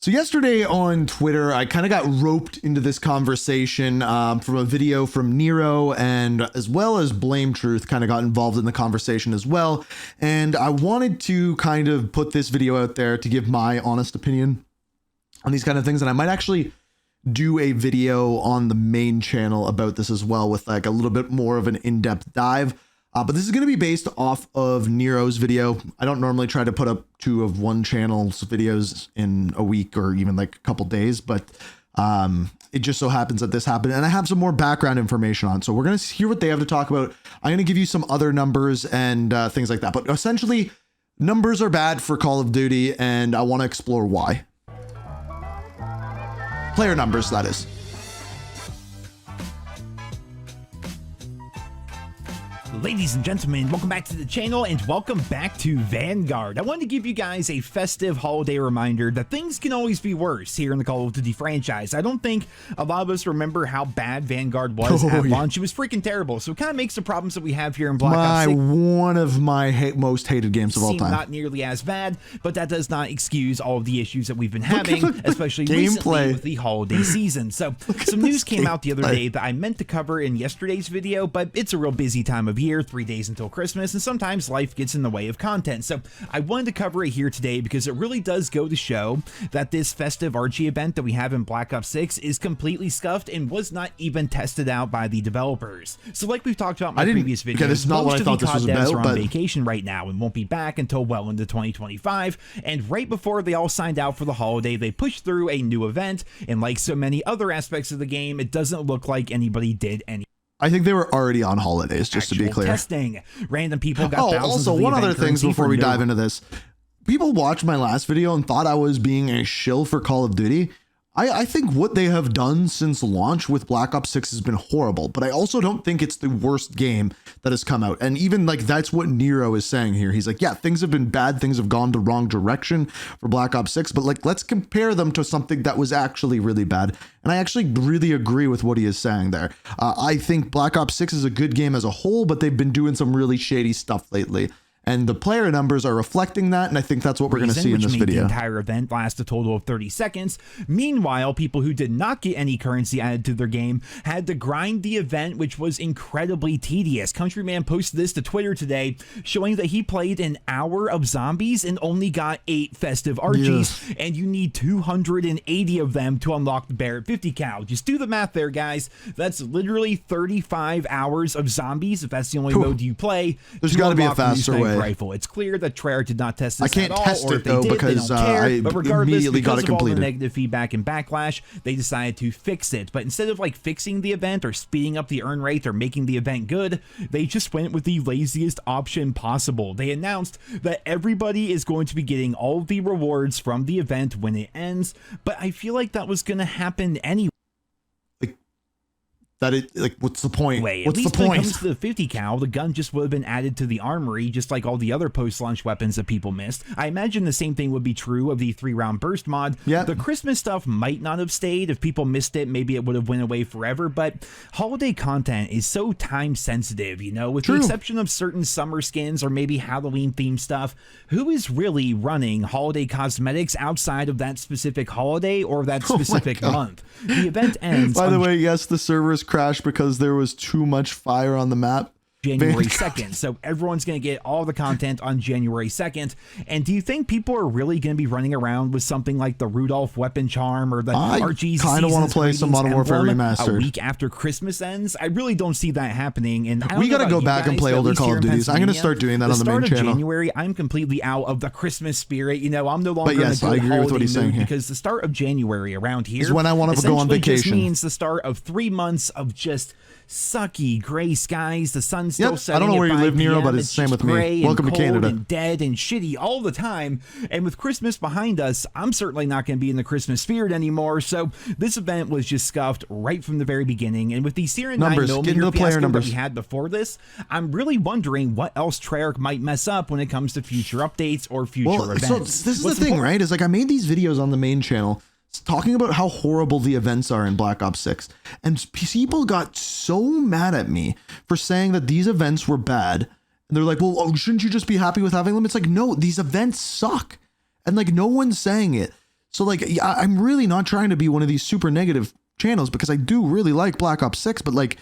So yesterday on Twitter, I kind of got roped into this conversation from a video from Nero, and as well as Blame Truth kind of got involved in the conversation as well. And I wanted to kind of put this video out there to give my honest opinion on these kind of things. And I might actually do a video on the main channel about this as well, with like a little bit more of an in-depth dive. But this is going to be based off of Nero's video. I don't normally try to put up two of one channel's videos in a week or even like a couple days, but it just so happens that this happened, and I have some more background information on it. So we're going to hear what they have to talk about. I'm going to give you some other numbers and things like that. But essentially, numbers are bad for Call of Duty, and I want to explore why. Player numbers, that is. Ladies and gentlemen, welcome back to the channel and welcome back to Vanguard. I wanted to give you guys a festive holiday reminder that things can always be worse here in the Call of Duty franchise. I don't think a lot of us remember how bad Vanguard was at launch. It was freaking terrible. So it kind of makes the problems that we have here in Black Ops 6 one of my most hated games of all time. Not nearly as bad, but that does not excuse all of the issues that we've been having, especially recently with the holiday season. So some news came out the other day that I meant to cover in yesterday's video, but it's a real busy time of year. 3 days until Christmas, and sometimes life gets in the way of content. So I wanted to cover it here today because it really does go to show that this festive Archie event that we have in Black Ops 6 is completely scuffed and was not even tested out by the developers. So like we've talked about in my previous videos, this is not what I thought this was about, are on vacation right now and won't be back until well into 2025. And right before they all signed out for the holiday, they pushed through a new event, and like so many other aspects of the game, it doesn't look like anybody did any. I think they were already on holidays, just to be clear. Testing. Random people got thousands also, of one other thing before we no dive into this. People watched my last video and thought I was being a shill for Call of Duty. I think what they have done since launch with Black Ops 6 has been horrible, but I also don't think it's the worst game that has come out. And even like that's what Nero is saying here. He's like, yeah, things have been bad. Things have gone the wrong direction for Black Ops 6, but like, let's compare them to something that was actually really bad. And I actually really agree with what he is saying there. I think Black Ops 6 is a good game as a whole, but they've been doing some really shady stuff lately. And the player numbers are reflecting that, and I think that's what we're going to see in this video. The entire event last a total of 30 seconds. Meanwhile, people who did not get any currency added to their game had to grind the event, which was incredibly tedious. Countryman posted this to Twitter today, showing that he played an hour of zombies and only got 8 festive Archies, and you need 280 of them to unlock the Barrett 50 cal. Just do the math there, guys. That's literally 35 hours of zombies, if that's the only mode you play. There's got to be a faster way. Rifle. It's clear that Treyarch did not test this I can't at all, test or it if they though did, because they don't care. I but regardless, immediately got because it of all completed. the negative feedback and backlash, they decided to fix it. But instead of like fixing the event or speeding up the earn rate or making the event good, they just went with the laziest option possible. They announced that everybody is going to be getting all of the rewards from the event when it ends, but I feel like that was going to happen anyway. What's the point? What's the point? When it comes to the 50 cal, the gun just would have been added to the armory, just like all the other post-launch weapons that people missed. I imagine the same thing would be true of the 3-round burst mod. Yeah. The Christmas stuff might not have stayed. If people missed it, maybe it would have went away forever, but holiday content is so time sensitive, you know, with the exception of certain summer skins or maybe Halloween themed stuff. Who is really running holiday cosmetics outside of that specific holiday or that specific month? The event ends. By the way, yes, the servers crashed because there was too much fire on the map. January 2nd. So everyone's going to get all the content on January 2nd. And do you think people are really going to be running around with something like the Rudolph weapon charm or the Archie's kind of want to play some Modern Warfare Remastered a week after Christmas ends? I really don't see that happening. And we got to go back and play older Call of Duties. I'm going to start doing that on the main channel. Of January, I'm completely out of the Christmas spirit. You know, I'm no longer in a good holiday mood because the start of January around here is when I want to go on vacation. Just means the start of 3 months of just sucky gray skies. The sun's still setting. I don't know where you live, Nero, but it's the same with me. Welcome to Canada. And dead and shitty all the time. And with Christmas behind us, I'm certainly not going to be in the Christmas spirit anymore. So this event was just scuffed right from the very beginning. And with the Syrian 9mm fiasco that we had before this, I'm really wondering what else Treyarch might mess up when it comes to future updates or future events. So this is the thing, right? Is like I made these videos on the main channel talking about how horrible the events are in Black Ops 6. And people got so mad at me for saying that these events were bad. And they're like, well, shouldn't you just be happy with having them? It's like, no, these events suck. And like, no one's saying it. So like, I'm really not trying to be one of these super negative channels because I do really like Black Ops 6, but like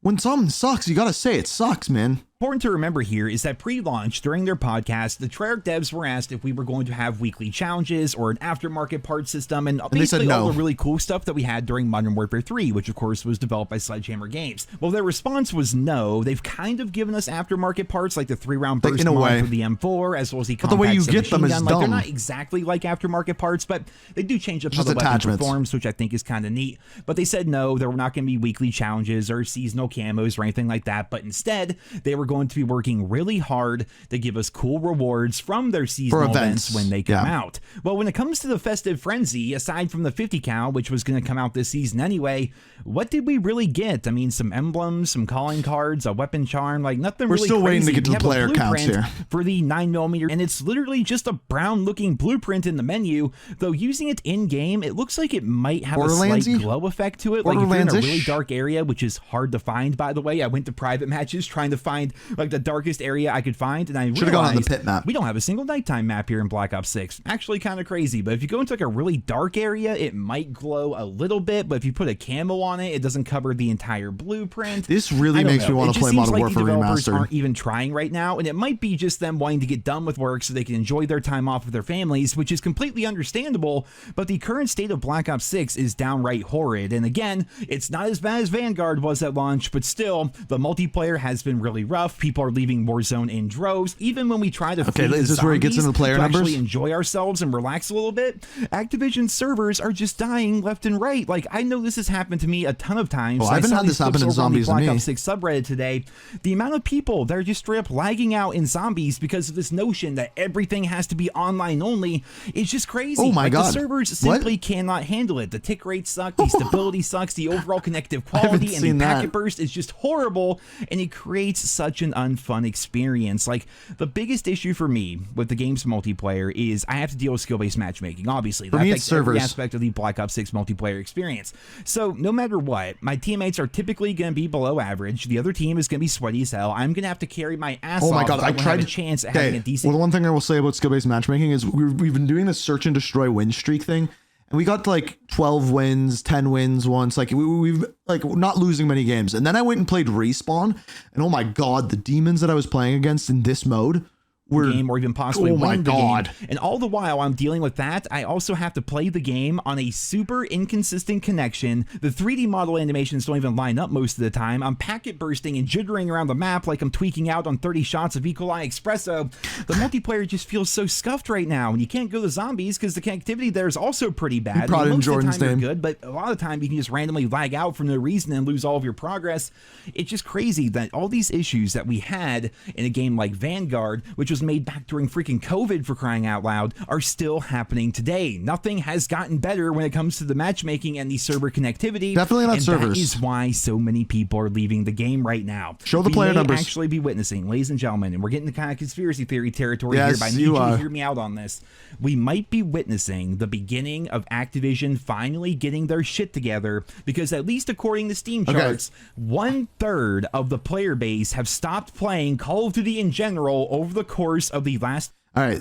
when something sucks, you got to say it sucks, man. Important to remember here is that pre-launch during their podcast, the Treyarch devs were asked if we were going to have weekly challenges or an aftermarket part system, and basically they said no. all the really cool stuff that we had during Modern Warfare 3, which of course was developed by Sledgehammer Games. Well, their response was no. They've kind of given us aftermarket parts like the 3-round burst mod for the M4, as well as the compact, but the way you get them is gun. dumb. Like, they're not exactly like aftermarket parts, but they do change up how the weapon performs, which I think is kind of neat. But they said no, there were not going to be weekly challenges or seasonal camos or anything like that, but instead they were going to be working really hard to give us cool rewards from their seasonal events when they come out. Well, when it comes to the Festive Frenzy, aside from the 50 cal, which was going to come out this season anyway, what did we really get? I mean, some emblems, some calling cards, a weapon charm, like nothing really crazy. We're still waiting to get to the player counts here. For the 9mm, and it's literally just a brown looking blueprint in the menu, though using it in game, it looks like it might have a slight glow effect to it. Like if you're in a really dark area, which is hard to find, by the way. I went to private matches trying to find like the darkest area I could find, and I should have gone on the pit map. We don't have a single nighttime map here in Black Ops 6. Actually kind of crazy, but if you go into like a really dark area, it might glow a little bit, but if you put a camo on it, it doesn't cover the entire blueprint. This really makes me want to play Modern Warfare Remastered. Aren't even trying right now, and it might be just them wanting to get done with work so they can enjoy their time off with their families, which is completely understandable, but the current state of Black Ops 6 is downright horrid. And again, it's not as bad as Vanguard was at launch, but still, the multiplayer has been really rough. People are leaving Warzone in droves. Even when we try to is this where it gets into the player numbers? Actually enjoy ourselves and relax a little bit, Activision servers are just dying left and right. Like, I know this has happened to me a ton of times. I haven't had this happen in Zombies to me. Black Ops 6 subreddit today, the amount of people that are just straight up lagging out in Zombies because of this notion that everything has to be online only is just crazy. Oh my God. The servers simply cannot handle it. The tick rate sucks, the stability sucks, the overall connective quality and the packet burst is just horrible, and it creates such an unfun experience. Like, the biggest issue for me with the game's multiplayer is I have to deal with skill-based matchmaking. Obviously, that affects every aspect of the Black Ops 6 multiplayer experience. So no matter what, my teammates are typically going to be below average. The other team is going to be sweaty as hell. I'm going to have to carry my ass off. Oh my God, I tried a chance at having a decent. Well, the one thing I will say about skill-based matchmaking is we've been doing this search and destroy win streak thing, and we got to like 12 wins, 10 wins once. Like we've like not losing many games, and then I went and played Respawn, and oh my God, the demons that I was playing against in this mode game, or even possibly win the game. And all the while I'm dealing with that, I also have to play the game on a super inconsistent connection. The 3D model animations don't even line up most of the time. I'm packet bursting and jittering around the map like I'm tweaking out on 30 shots of E. coli espresso. The multiplayer just feels so scuffed right now, and you can't go to Zombies because the connectivity there is also pretty bad. Most of the time you're good, but a lot of the time you can just randomly lag out for no reason and lose all of your progress. It's just crazy that all these issues that we had in a game like Vanguard, which was made back during freaking COVID, for crying out loud, are still happening today. Nothing has gotten better when it comes to the matchmaking and the server connectivity. Definitely not servers. That is why so many people are leaving the game right now. Show the player numbers. Actually be witnessing, ladies and gentlemen, and we're getting the kind of conspiracy theory territory here, but I need you to hear me out on this. We might be witnessing the beginning of Activision finally getting their shit together, because at least according to Steam charts, 1/3 of the player base have stopped playing Call of Duty in general over the course of the last. All right,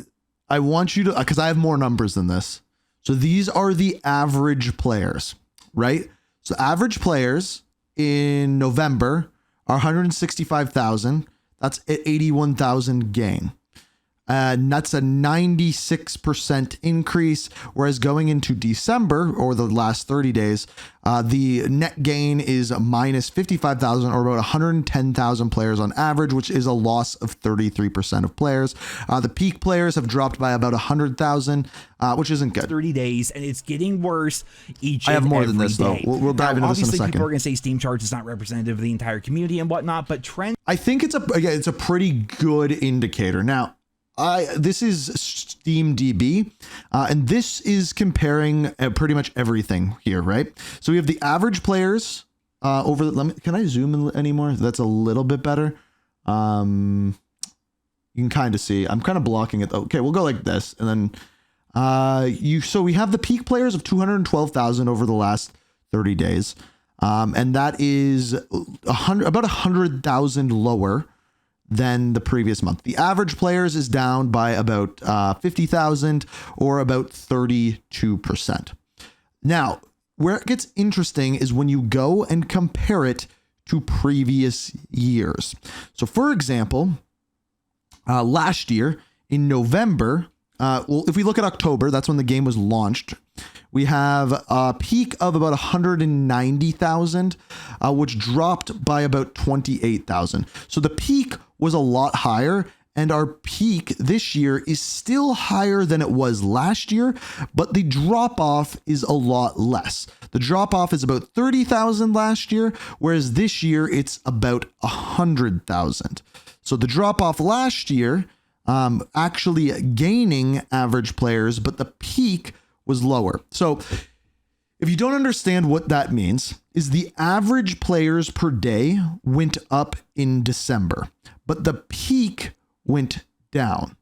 I want you to, because I have more numbers than this. So these are the average players, right? So average players in November are 165,000. That's 81,000 gain. And that's a 96% increase. Whereas going into December, or the last 30 days, the net gain is minus 55,000, or about 110,000 players on average, which is a loss of 33% of players. The peak players have dropped by about 100,000, which isn't good. 30 days, and it's getting worse each I have more than this, day. though. We'll dive into this in a second. Obviously, people are going to say Steam charts is not representative of the entire community and whatnot, but trend. I think it's a pretty good indicator. Now, this is SteamDB, and this is comparing pretty much everything here, right? So we have the average players over. Can I zoom in anymore? That's a little bit better. You can kind of see. I'm kind of blocking it. Okay, we'll go like this, and then So we have the peak players of 212,000 over the last 30 days, and that is about 100,000 lower than the previous month. The average players is down by about 50,000 or about 32%. Now, where it gets interesting is when you go and compare it to previous years. So for example, last year in November, well, if we look at October, that's when the game was launched. We have a peak of about 190,000, which dropped by about 28,000. So the peak was a lot higher, and our peak this year is still higher than it was last year, but the drop off is a lot less. The drop off is about 30,000 last year, whereas this year it's about 100,000. So the drop off last year, actually gaining average players, but the peak was lower. So if you don't understand what that means, is the average players per day went up in December, but the peak went down.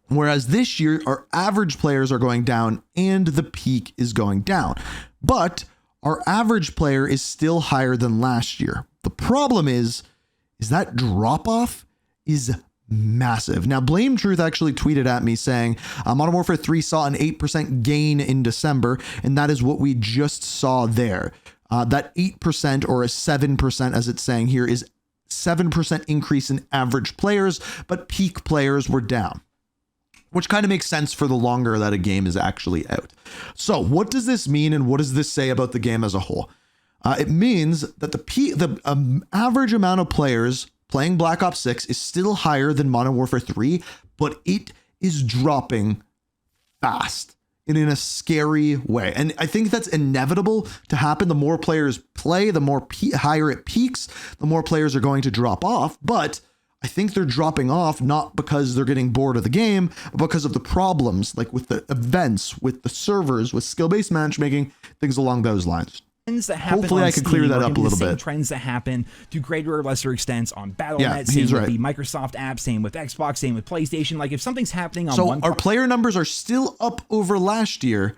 Whereas this year, our average players are going down and the peak is going down. But our average player is still higher than last year. The problem is that drop off is massive. Now, Blame Truth actually tweeted at me saying, Modern Warfare 3 saw an 8% gain in December, and that is what we just saw there. That 8% or a 7%, as it's saying here, is 7% increase in average players, but peak players were down, which kind of makes sense for the longer that a game is actually out. So what does this mean, and what does this say about the game as a whole? It means that the average amount of players playing Black Ops 6 is still higher than Modern Warfare 3, but it is dropping fast and in a scary way. And I think that's inevitable to happen. The more players play, the more higher it peaks, the more players are going to drop off. But I think they're dropping off not because they're getting bored of the game, but because of the problems, like with the events, with the servers, with skill-based matchmaking, things along those lines. That happen Hopefully I could clear that up a little bit. Trends that happen to greater or lesser extents on Battle.net, same with the Microsoft app, same with Xbox, same with PlayStation. Like if something's happening on one, our player numbers are still up over last year,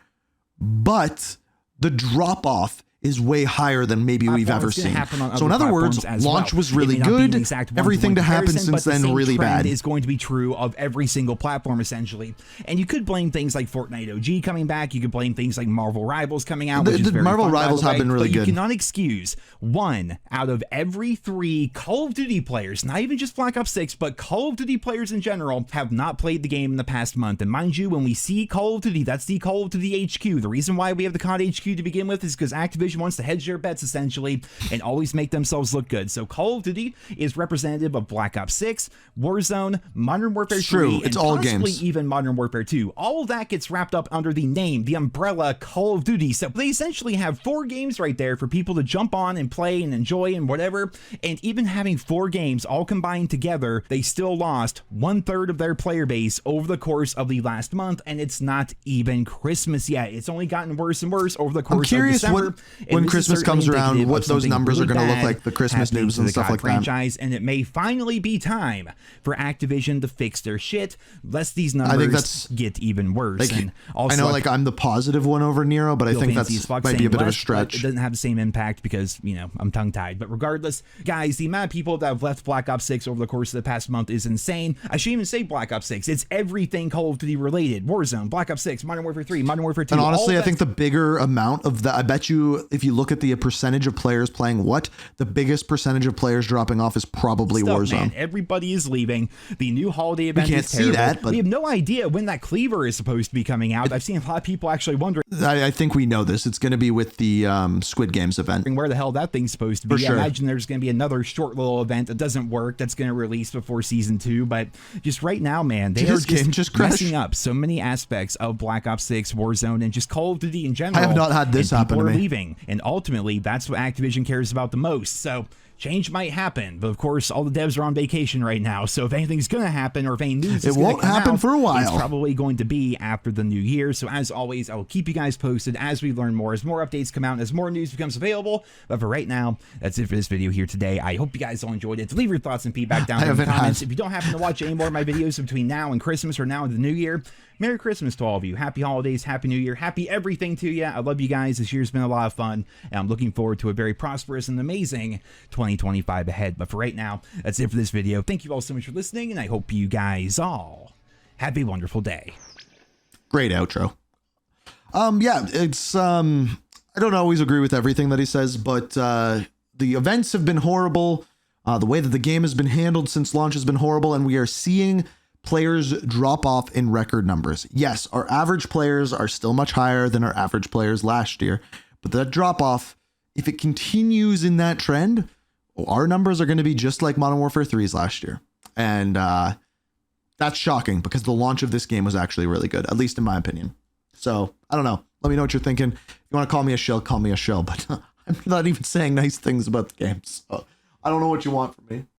but the drop off is way higher than maybe we've ever seen. So in other words, launch was really good. Everything to happen since then really bad. Is going to be true of every single platform essentially. And you could blame things like Fortnite OG coming back. You could blame things like Marvel Rivals coming out. The Marvel Rivals have been really good. You cannot excuse 1 out of every 3 Call of Duty players, not even just Black Ops 6, but Call of Duty players in general, have not played the game in the past month. And mind you, when we see Call of Duty, that's the Call of Duty HQ. The reason why we have the COD HQ to begin with is because Activision wants to hedge their bets essentially and always make themselves look good. So Call of Duty is representative of Black Ops 6, Warzone, Modern Warfare 3, it's and all possibly games. Even Modern Warfare 2. All of that gets wrapped up under the name, the umbrella Call of Duty. So they essentially have 4 games right there for people to jump on and play and enjoy and whatever. And even having 4 games all combined together, they still lost 1/3 of their player base over the course of the last month, and it's not even Christmas yet. It's only gotten worse and worse over the course of December. When Christmas comes around, what those numbers are going to look like, the Christmas news and stuff like that. And it may finally be time for Activision to fix their shit, lest these numbers get even worse. Like, and also, I know, like I'm the positive one over Nero, but I think that's might be a bit of a stretch. It doesn't have the same impact because, you know, I'm tongue-tied. But regardless, guys, the amount of people that have left Black Ops 6 over the course of the past month is insane. I shouldn't even say Black Ops 6. It's everything Call of Duty related. Warzone, Black Ops 6, Modern Warfare 3, Modern Warfare 2. And honestly, I think the bigger amount of that, I bet you if you look at the percentage of players playing what, the biggest percentage of players dropping off is probably Warzone. Man, everybody is leaving. The new holiday event is terrible. See that, but we have no idea when that Cleaver is supposed to be coming out. I've seen a lot of people actually wondering. I think we know this. It's going to be with the Squid Games event. Where the hell that thing's supposed to be. Sure. I imagine there's going to be another short little event that doesn't work that's going to release before season 2. But just right now, man, they are just messing up so many aspects of Black Ops 6, Warzone, and just Call of Duty in general. I have not had this happen to me. People are leaving, and ultimately, that's what Activision cares about the most. So change might happen, but of course all the devs are on vacation right now, so if anything's gonna happen or if any news is won't happen for a while, it's probably going to be after the new year. So as always, I will keep you guys posted as we learn more, as more updates come out, and as more news becomes available. But for right now, that's it for this video here today. I hope you guys all enjoyed it. Leave your thoughts and feedback down in the comments. If you don't happen to watch any more of my videos between now and Christmas or now and the new year, Merry Christmas to all of you. Happy holidays, Happy New Year, happy everything to you. I love you guys. This year's been a lot of fun, and I'm looking forward to a very prosperous and amazing 2020. 2025 ahead. But for right now, that's it for this video. Thank you all so much for listening, and I hope you guys all have a wonderful day. Great outro. Yeah, it's I don't always agree with everything that he says, but the events have been horrible. The way that the game has been handled since launch has been horrible, and we are seeing players drop off in record numbers. Yes, our average players are still much higher than our average players last year, but that drop off, if it continues in that trend, our numbers are going to be just like Modern Warfare 3's last year. And that's shocking because the launch of this game was actually really good, at least in my opinion. So I don't know. Let me know what you're thinking. If you want to call me a shill, call me a shill, but I'm not even saying nice things about the game. So I don't know what you want from me.